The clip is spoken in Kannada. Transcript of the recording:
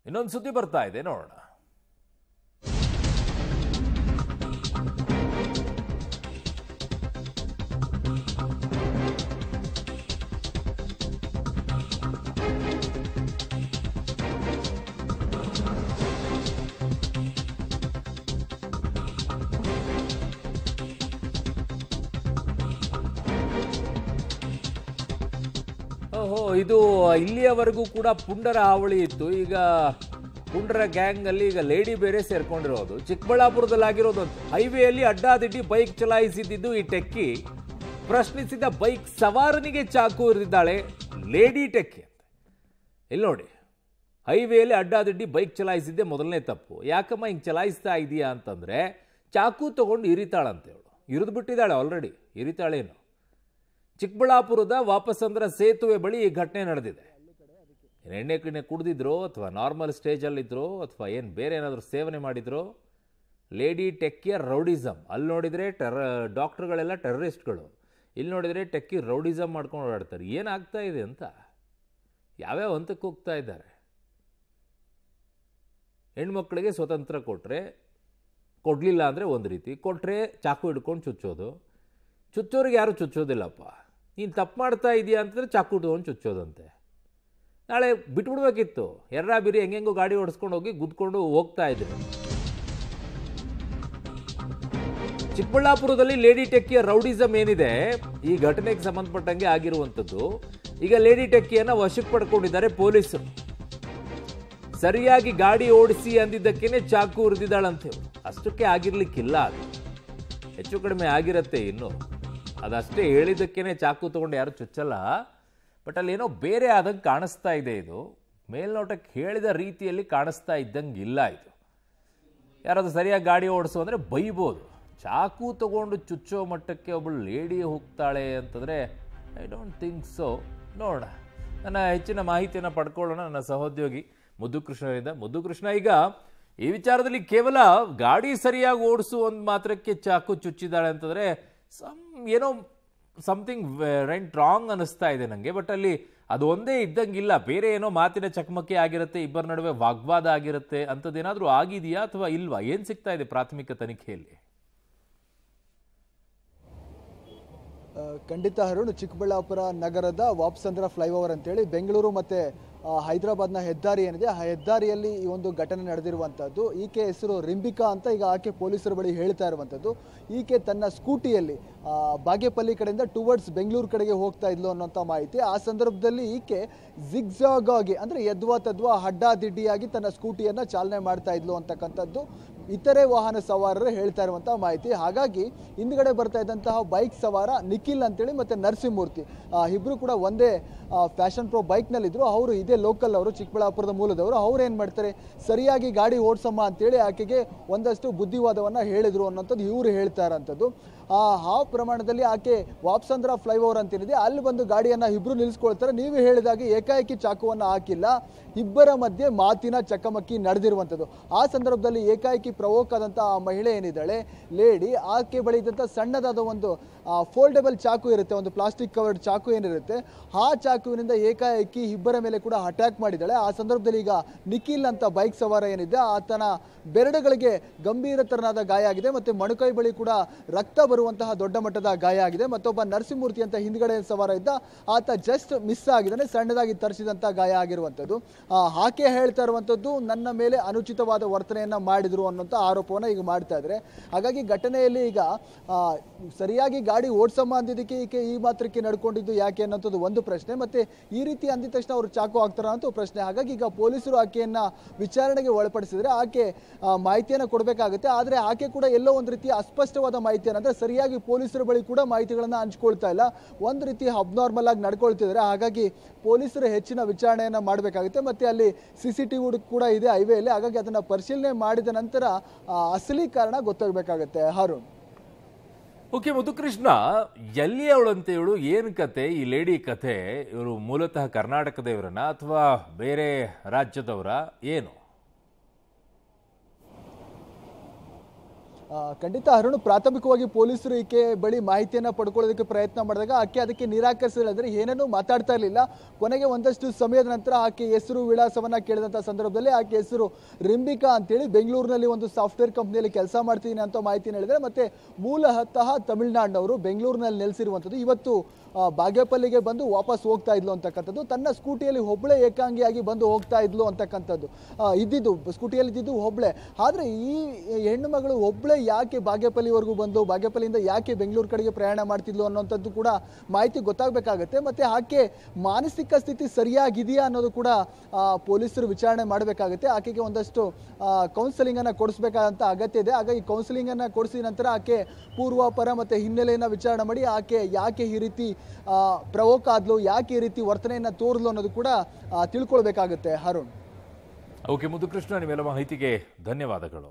ಇನ್ನೊಂದು ಸುದ್ದಿ ಬರ್ತಾ ಇದೆ, ನೋಡೋಣ. ಓಹೋ, ಇದು ಇಲ್ಲಿಯವರೆಗೂ ಕೂಡ ಪುಂಡರ ಹಾವಳಿ ಇತ್ತು. ಈಗ ಪುಂಡರ ಗ್ಯಾಂಗ್ ಅಲ್ಲಿ ಈಗ ಲೇಡಿ ಬೇರೆ ಸೇರ್ಕೊಂಡಿರೋದು. ಚಿಕ್ಕಬಳ್ಳಾಪುರದಲ್ಲಾಗಿರೋದು ಹೈವೇಯಲ್ಲಿ ಅಡ್ಡಾದಿಡ್ಡಿ ಬೈಕ್ ಚಲಾಯಿಸಿದ್ದು ಈ ಟೆಕ್ಕಿ ಪ್ರಶ್ನಿಸಿದ ಬೈಕ್ ಸವಾರನಿಗೆ ಚಾಕು ಇರಿದಿದ್ದಾಳೆ ಲೇಡಿ ಟೆಕ್ಕಿ ಅಂತ. ಇಲ್ಲಿ ನೋಡಿ, ಹೈವೇಯಲ್ಲಿ ಅಡ್ಡಾದಿಡ್ಡಿ ಬೈಕ್ ಚಲಾಯಿಸಿದ್ದೆ ಮೊದಲನೇ ತಪ್ಪು. ಯಾಕಮ್ಮ ಹಿಂಗೆ ಚಲಾಯಿಸ್ತಾ ಇದೀಯಾ ಅಂತಂದ್ರೆ ಚಾಕು ತಗೊಂಡು ಇರಿತಾಳಂತೆ. ಅವಳು ಇರಿದು ಬಿಟ್ಟಿದ್ದಾಳೆ, ಆಲ್ರೆಡಿ ಇರಿತಾಳೇನು. ಚಿಕ್ಕಬಳ್ಳಾಪುರದ ವಾಪಸಂದ್ರ ಸೇತುವೆ ಬಳಿ ಈ ಘಟನೆ ನಡೆದಿದೆ. ಎಣ್ಣೆ ಕಿಣ್ಣೆ ಕುಡಿದಿದ್ರು ಅಥವಾ ನಾರ್ಮಲ್ ಸ್ಟೇಜಲ್ಲಿದ್ರು ಅಥವಾ ಏನು ಬೇರೆ ಏನಾದರೂ ಸೇವನೆ ಮಾಡಿದ್ರು. ಲೇಡಿ ಟೆಕ್ಕಿಯ ರೌಡಿಸಮ್. ಅಲ್ಲಿ ನೋಡಿದರೆ ಡಾಕ್ಟರ್ಗಳೆಲ್ಲ ಟೆರರಿಸ್ಟ್ಗಳು, ಇಲ್ಲಿ ನೋಡಿದರೆ ಟೆಕ್ಕಿ ರೌಡಿಸಮ್ ಮಾಡ್ಕೊಂಡು ಓಡಾಡ್ತಾರೆ. ಏನಾಗ್ತಾ ಇದೆ ಅಂತ, ಯಾವ್ಯಾವ ಹಂತಕ್ಕೆ ಹೋಗ್ತಾ ಇದ್ದಾರೆ. ಹೆಣ್ಮಕ್ಳಿಗೆ ಸ್ವತಂತ್ರ ಕೊಟ್ಟರೆ, ಕೊಡಲಿಲ್ಲ ಅಂದರೆ ಒಂದು ರೀತಿ, ಕೊಟ್ಟರೆ ಚಾಕು ಹಿಡ್ಕೊಂಡು ಚುಚ್ಚೋದು. ಚುಚ್ಚೋರಿಗೆ ಯಾರು ಚುಚ್ಚೋದಿಲ್ಲಪ್ಪ. ನೀನು ತಪ್ಪು ಮಾಡ್ತಾ ಇದೆಯಾ ಅಂತಂದರೆ ಚಾಕು ಹಿಡ್ಕೊಂಡು ಚುಚ್ಚೋದಂತೆ. ನಾಳೆ ಬಿಟ್ಬಿಡ್ಬೇಕಿತ್ತು. ಬಿರಿ ಹೆಂಗೆಂಗೋ ಗಾಡಿ ಓಡಿಸ್ಕೊಂಡು ಹೋಗಿ ಗುದ್ಕೊಂಡು ಹೋಗ್ತಾ ಇದ್ರು. ಚಿಕ್ಕಬಳ್ಳಾಪುರದಲ್ಲಿ ಲೇಡಿ ಟೆಕ್ಕಿಯ ರೌಡಿಸಮ್ ಏನಿದೆ, ಈ ಘಟನೆಗೆ ಸಂಬಂಧಪಟ್ಟಂಗೆ ಆಗಿರುವಂಥದ್ದು. ಈಗ ಲೇಡಿ ಟೆಕ್ಕಿಯನ್ನು ವಶಕ್ಕೆ ಪಡ್ಕೊಂಡಿದ್ದಾರೆ ಪೊಲೀಸರು. ಸರಿಯಾಗಿ ಗಾಡಿ ಓಡಿಸಿ ಅಂದಿದ್ದಕ್ಕೇನೆ ಚಾಕು ಉರಿದಿದ್ದಾಳಂತೆ. ಅಷ್ಟಕ್ಕೆ ಆಗಿರ್ಲಿಕ್ಕಿಲ್ಲ, ಅದು ಹೆಚ್ಚು ಕಡಿಮೆ ಆಗಿರತ್ತೆ. ಇನ್ನು ಅದಷ್ಟೇ ಹೇಳಿದ್ದಕ್ಕೇನೆ ಚಾಕು ತಗೊಂಡು ಯಾರು ಚುಚ್ಚಲ್ಲ. ಬಟ್ ಅಲ್ಲಿ ಏನೋ ಬೇರೆ ಆದಂಗೆ ಕಾಣಿಸ್ತಾ ಇದೆ. ಇದು ಮೇಲ್ನೋಟಕ್ಕೆ ಹೇಳಿದ ರೀತಿಯಲ್ಲಿ ಕಾಣಿಸ್ತಾ ಇದ್ದಂಗೆ ಇಲ್ಲ. ಇದು ಯಾರಾದ್ರೂ ಸರಿಯಾಗಿ ಗಾಡಿ ಓಡಿಸು ಅಂದರೆ ಬೈಬೋದು. ಚಾಕು ತಗೊಂಡು ಚುಚ್ಚೋ ಮಟ್ಟಕ್ಕೆ ಒಬ್ಬಳು ಲೇಡಿ ಹೋಗ್ತಾಳೆ ಅಂತಂದರೆ ಐ ಡೋಂಟ್ ಥಿಂಕ್ ಸೊ. ನೋಡೋಣ, ನನ್ನ ಹೆಚ್ಚಿನ ಮಾಹಿತಿಯನ್ನು ಪಡ್ಕೊಳ್ಳೋಣ ನನ್ನ ಸಹೋದ್ಯೋಗಿ ಮುದ್ದುಕೃಷ್ಣರಿಂದ. ಮುದ್ದುಕೃಷ್ಣ, ಈಗ ಈ ವಿಚಾರದಲ್ಲಿ ಕೇವಲ ಗಾಡಿ ಸರಿಯಾಗಿ ಓಡಿಸು ಒಂದು ಮಾತ್ರಕ್ಕೆ ಚಾಕು ಚುಚ್ಚಿದ್ದಾಳೆ ಅಂತಂದರೆ ಏನೋ ಸಮಥಿಂಗ್ ವೆಂಟ್ ರಾಂಗ್ ಅನ್ನಿಸ್ತಾ ಇದೆ ನನಗೆ. ಬಟ್ ಅಲ್ಲಿ ಅದು ಒಂದೇ ಇದ್ದಂಗಿಲ್ಲ, ಬೇರೆ ಏನೋ ಮಾತಿನ ಚಕಮಕಿ ಆಗಿರುತ್ತೆ, ಇಬ್ಬರ ನಡುವೆ ವಾಗ್ವಾದ ಆಗಿರುತ್ತೆ, ಅಂಥದ್ದೇನಾದರೂ ಆಗಿದೆಯಾ ಅಥವಾ ಇಲ್ವಾ? ಏನು ಸಿಗ್ತಾ ಇದೆ ಪ್ರಾಥಮಿಕ ತನಿಖೆಯಲ್ಲಿ? ಖಂಡಿತ ಅರುಣ್, ಚಿಕ್ಕಬಳ್ಳಾಪುರ ನಗರದ ವಾಪಸಂದ್ರ ಫ್ಲೈಓವರ್ ಅಂತೇಳಿ ಬೆಂಗಳೂರು ಮತ್ತು ಹೈದರಾಬಾದ್ನ ಹೆದ್ದಾರಿ ಏನಿದೆ, ಆ ಹೆದ್ದಾರಿಯಲ್ಲಿ ಈ ಒಂದು ಘಟನೆ ನಡೆದಿರುವಂಥದ್ದು. ಈಕೆ ಹೆಸರು ರಿಂಬಿಕಾ ಅಂತ ಈಗ ಆಕೆ ಪೊಲೀಸರ ಬಳಿ ಹೇಳ್ತಾ ಇರುವಂಥದ್ದು. ಈಕೆ ತನ್ನ ಸ್ಕೂಟಿಯಲ್ಲಿ ಬಾಗೇಪಲ್ಲಿ ಕಡೆಯಿಂದ ಟುವರ್ಡ್ಸ್ ಬೆಂಗಳೂರು ಕಡೆಗೆ ಹೋಗ್ತಾ ಇದ್ಲು ಅನ್ನೋಂಥ ಮಾಹಿತಿ. ಆ ಸಂದರ್ಭದಲ್ಲಿ ಈಕೆ ಜಿಗ್ಜಾಗ್ ಆಗಿ ಅಂದರೆ ಯದ್ವಾ ತದ್ವಾ ಅಡ್ಡಾದಿಡ್ಡಿಯಾಗಿ ತನ್ನ ಸ್ಕೂಟಿಯನ್ನು ಚಾಲನೆ ಮಾಡ್ತಾ ಇದ್ಲು ಅಂತಕ್ಕಂಥದ್ದು ಇತರೆ ವಾಹನ ಸವಾರರು ಹೇಳ್ತಾ ಇರುವಂತಹ ಮಾಹಿತಿ. ಹಾಗಾಗಿ ಹಿಂದ್ಗಡೆ ಬರ್ತಾ ಇದ್ದಂತಹ ಬೈಕ್ ಸವಾರ ನಿಖಿಲ್ ಅಂತೇಳಿ ಮತ್ತೆ ನರಸಿಂಹಮೂರ್ತಿ ಇಬ್ರು ಕೂಡ ಒಂದೇ ಫ್ಯಾಷನ್ ಪ್ರೋ ಬೈಕ್ನಲ್ಲಿದ್ರು. ಅವರು ಇದೇ ಲೋಕಲ್, ಅವರು ಚಿಕ್ಕಬಳ್ಳಾಪುರದ ಮೂಲದವರು. ಅವ್ರು ಏನು ಮಾಡ್ತಾರೆ, ಸರಿಯಾಗಿ ಗಾಡಿ ಓಡಿಸಮ್ಮ ಅಂತೇಳಿ ಆಕೆಗೆ ಒಂದಷ್ಟು ಬುದ್ಧಿವಾದವನ್ನು ಹೇಳಿದ್ರು ಅನ್ನೋಂಥದ್ದು ಇವರು ಹೇಳ್ತಾ ಇರೋಂಥದ್ದು. ಆ ಪ್ರಮಾಣದಲ್ಲಿ ಆಕೆ ವಾಪಸಂದ್ರ ಫ್ಲೈಓವರ್ ಅಂತೇನಿದೆ ಅಲ್ಲಿ ಬಂದು ಗಾಡಿಯನ್ನು ಇಬ್ರು ನಿಲ್ಲಿಸ್ಕೊಳ್ತಾರೆ. ನೀವು ಹೇಳಿದಾಗೆ ಏಕಾಏಕಿ ಚಾಕುವನ್ನು ಹಾಕಿಲ್ಲ, ಇಬ್ಬರ ಮಧ್ಯೆ ಮಾತಿನ ಚಕಮಕಿ ನಡೆದಿರುವಂಥದ್ದು. ಆ ಸಂದರ್ಭದಲ್ಲಿ ಏಕಾಏಕಿ ಪ್ರವೋಕ್ ಆದಂಥ ಆ ಮಹಿಳೆ ಏನಿದ್ದಾಳೆ ಲೇಡಿ, ಆಕೆ ಬಳಿ ಇದ್ದಂಥ ಸಣ್ಣದಾದ ಒಂದು ಫೋಲ್ಡಬಲ್ ಚಾಕು ಇರುತ್ತೆ, ಒಂದು ಪ್ಲಾಸ್ಟಿಕ್ ಕವರ್ಡ್ ಚಾಕು ಏನಿರುತ್ತೆ, ಆ ಚಾಕುವಿನಿಂದ ಏಕಾಏಕಿ ಇಬ್ಬರ ಮೇಲೆ ಕೂಡ ಅಟ್ಯಾಕ್ ಮಾಡಿದ್ದಾಳೆ. ಆ ಸಂದರ್ಭದಲ್ಲಿ ಈಗ ನಿಖಿಲ್ ಅಂತ ಬೈಕ್ ಸವಾರ ಏನಿದೆ ಆತನ ಬೆರಳುಗಳಿಗೆ ಗಂಭೀರ ತರನಾದ ಗಾಯ ಆಗಿದೆ, ಮತ್ತೆ ಮೊಣಕೈ ಬಳಿ ಕೂಡ ರಕ್ತ ಬರುವಂತಹ ದೊಡ್ಡ ಮಟ್ಟದ ಗಾಯ ಆಗಿದೆ. ಮತ್ತೊಬ್ಬ ನರಸಿಂಹಮೂರ್ತಿ ಅಂತ ಹಿಂದ್ಗಡೆ ಸವಾರ ಇದ್ದ ಆತ ಜಸ್ಟ್ ಮಿಸ್ ಆಗಿದ್ದಾನೆ, ಸಣ್ಣದಾಗಿ ತರಿಸಿದಂತ ಗಾಯ ಆಗಿರುವಂಥದ್ದು. ಆಕೆ ಹೇಳ್ತಾ ಇರುವಂಥದ್ದು ನನ್ನ ಮೇಲೆ ಅನುಚಿತವಾದ ವರ್ತನೆಯನ್ನ ಮಾಡಿದ್ರು ಅನ್ನೋಂಥ ಆರೋಪವನ್ನ ಈಗ ಮಾಡ್ತಾ ಇದ್ದಾರೆ. ಹಾಗಾಗಿ ಘಟನೆಯಲ್ಲಿ ಈಗ ಸರಿಯಾಗಿ ಗಾಡಿ ಓಡಿಸಮ್ಮ ಅಂದಿದ್ದಕ್ಕೆ ಈಕೆ ಈ ಮಾತ್ರಕ್ಕೆ ನಡ್ಕೊಂಡಿದ್ದು ಯಾಕೆ ಅನ್ನೋಂಥದ್ದು ಒಂದು ಪ್ರಶ್ನೆ, ಮತ್ತೆ ಈ ರೀತಿ ಅಂದಿದ ತಕ್ಷಣ ಅವರು ಚಾಕು ಹಾಕ್ತಾರ ಅಂತ ಪ್ರಶ್ನೆ. ಹಾಗಾಗಿ ಈಗ ಪೊಲೀಸರು ಆಕೆಯನ್ನ ವಿಚಾರಣೆಗೆ ಒಳಪಡಿಸಿದ್ರೆ ಆಕೆ ಮಾಹಿತಿಯನ್ನು ಕೊಡಬೇಕಾಗುತ್ತೆ. ಆದರೆ ಆಕೆ ಕೂಡ ಎಲ್ಲೋ ಒಂದು ರೀತಿ ಅಸ್ಪಷ್ಟವಾದ ಮಾಹಿತಿಯನ್ನು, ಅಂದ್ರೆ ಸರಿಯಾಗಿ ಪೊಲೀಸರ ಬಳಿ ಕೂಡ ಮಾಹಿತಿಗಳನ್ನ ಹಂಚ್ಕೊಳ್ತಾ ಇಲ್ಲ, ಒಂದು ರೀತಿ ಅಬ್ನಾರ್ಮಲ್ ಆಗಿ ನಡ್ಕೊಳ್ತಿದ್ದಾರೆ. ಹಾಗಾಗಿ ಪೊಲೀಸರು ಹೆಚ್ಚಿನ ವಿಚಾರಣೆಯನ್ನ ಮಾಡಬೇಕಾಗುತ್ತೆ. ಮತ್ತೆ ಅಲ್ಲಿ CCTV ಕೂಡ ಇದೆ ಹೈವೇಲಿ, ಹಾಗಾಗಿ ಅದನ್ನ ಪರಿಶೀಲನೆ ಮಾಡಿದ ನಂತರ ಅಸಲಿ ಕಾರಣ ಗೊತ್ತಾಗಬೇಕಾಗುತ್ತೆ. ಹಾರೂನ್. ಓಕೆ ಮುದ್ದುಕೃಷ್ಣ, ಎಲ್ಲಿ ಅವಳಂತೆ ಇವಳು, ಏನು ಕತೆ ಈ ಲೇಡಿ ಕತೆ? ಇವರು ಮೂಲತಃ ಕರ್ನಾಟಕದವರನ್ನ ಅಥವಾ ಬೇರೆ ರಾಜ್ಯದವರ ಏನು? ಖಂಡಿತ ಅರುಣ್, ಪ್ರಾಥಮಿಕವಾಗಿ ಪೊಲೀಸರು ಈಕೆ ಬಳಿ ಮಾಹಿತಿಯನ್ನ ಪಡ್ಕೊಳ್ಳೋದಕ್ಕೆ ಪ್ರಯತ್ನ ಮಾಡಿದಾಗ ಆಕೆ ಅದಕ್ಕೆ ನಿರಾಕರಿಸಿದ್ರೆ ಏನನ್ನೂ ಮಾತಾಡ್ತಾ ಇರಲಿಲ್ಲ. ಕೊನೆಗೆ ಒಂದಷ್ಟು ಸಮಯದ ನಂತರ ಆಕೆ ಹೆಸರು ವಿಳಾಸವನ್ನ ಕೇಳಿದಂಥ ಸಂದರ್ಭದಲ್ಲಿ ಆಕೆ ಹೆಸರು ರಿಂಬಿಕಾ ಅಂತೇಳಿ ಬೆಂಗಳೂರಿನಲ್ಲಿ ಒಂದು ಸಾಫ್ಟ್ವೇರ್ ಕಂಪ್ನಿಯಲ್ಲಿ ಕೆಲಸ ಮಾಡ್ತೀನಿ ಅಂತ ಮಾಹಿತಿನ ಹೇಳಿದ್ರೆ, ಮತ್ತೆ ಮೂಲತಃ ತಮಿಳುನಾಡಿನವರು, ಬೆಂಗಳೂರಿನಲ್ಲಿ ನೆಲೆಸಿರುವಂಥದ್ದು. ಇವತ್ತು ಬಾಗೇಪಲ್ಲಿಗೆ ಬಂದು ವಾಪಸ್ ಹೋಗ್ತಾ ಇದ್ಲು ಅಂತಕ್ಕಂಥದ್ದು. ತನ್ನ ಸ್ಕೂಟಿಯಲ್ಲಿ ಒಬ್ಬಳೇ ಏಕಾಂಗಿಯಾಗಿ ಬಂದು ಹೋಗ್ತಾ ಇದ್ಲು ಅಂತಕ್ಕಂಥದ್ದು ಇದ್ದಿದ್ದು, ಸ್ಕೂಟಿಯಲ್ಲಿ ಇದ್ದಿದ್ದು ಒಬ್ಬಳೇ. ಆದರೆ ಈ ಹೆಣ್ಣು ಮಗಳು ಒಬ್ಬಳೇ ಯಾಕೆ ಬಾಗೇಪಲ್ಲಿವರೆಗೂ ಬಂದು ಬಾಗೇಪಲ್ಲಿಯಿಂದ ಯಾಕೆ ಬೆಂಗಳೂರು ಕಡೆಗೆ ಪ್ರಯಾಣ ಮಾಡ್ತಿದ್ಲು ಅನ್ನೋಂಥದ್ದು ಕೂಡ ಮಾಹಿತಿ ಗೊತ್ತಾಗಬೇಕಾಗತ್ತೆ. ಮತ್ತೆ ಆಕೆ ಮಾನಸಿಕ ಸ್ಥಿತಿ ಸರಿಯಾಗಿದೆಯಾ ಅನ್ನೋದು ಕೂಡ ಪೊಲೀಸರು ವಿಚಾರಣೆ ಮಾಡಬೇಕಾಗುತ್ತೆ. ಆಕೆಗೆ ಒಂದಷ್ಟು ಕೌನ್ಸಿಲಿಂಗ್ ಅನ್ನ ಕೊಡಿಸ್ಬೇಕಾದಂತ ಅಗತ್ಯ ಇದೆ. ಹಾಗಾಗಿ ಕೌನ್ಸಿಲಿಂಗ್ ಅನ್ನ ಕೊಡಿಸಿದ ನಂತರ ಆಕೆ ಪೂರ್ವಾಪರ ಮತ್ತೆ ಹಿನ್ನೆಲೆಯನ್ನ ವಿಚಾರಣೆ ಮಾಡಿ ಆಕೆ ಯಾಕೆ ಈ ರೀತಿ ಪ್ರವೋಕ್ ಆದ್ಲು, ಯಾಕೆ ಈ ರೀತಿ ವರ್ತನೆಯನ್ನ ತೋರ್ಲು ಅನ್ನೋದು ಕೂಡ ತಿಳ್ಕೊಳ್ಬೇಕಾಗುತ್ತೆ. ಅರುಣ್. ಓಕೆ ಮುದ್ದುಕೃಷ್ಣ, ನಿಮ್ಮೆಲ್ಲ ಮಾಹಿತಿಗೆ ಧನ್ಯವಾದಗಳು.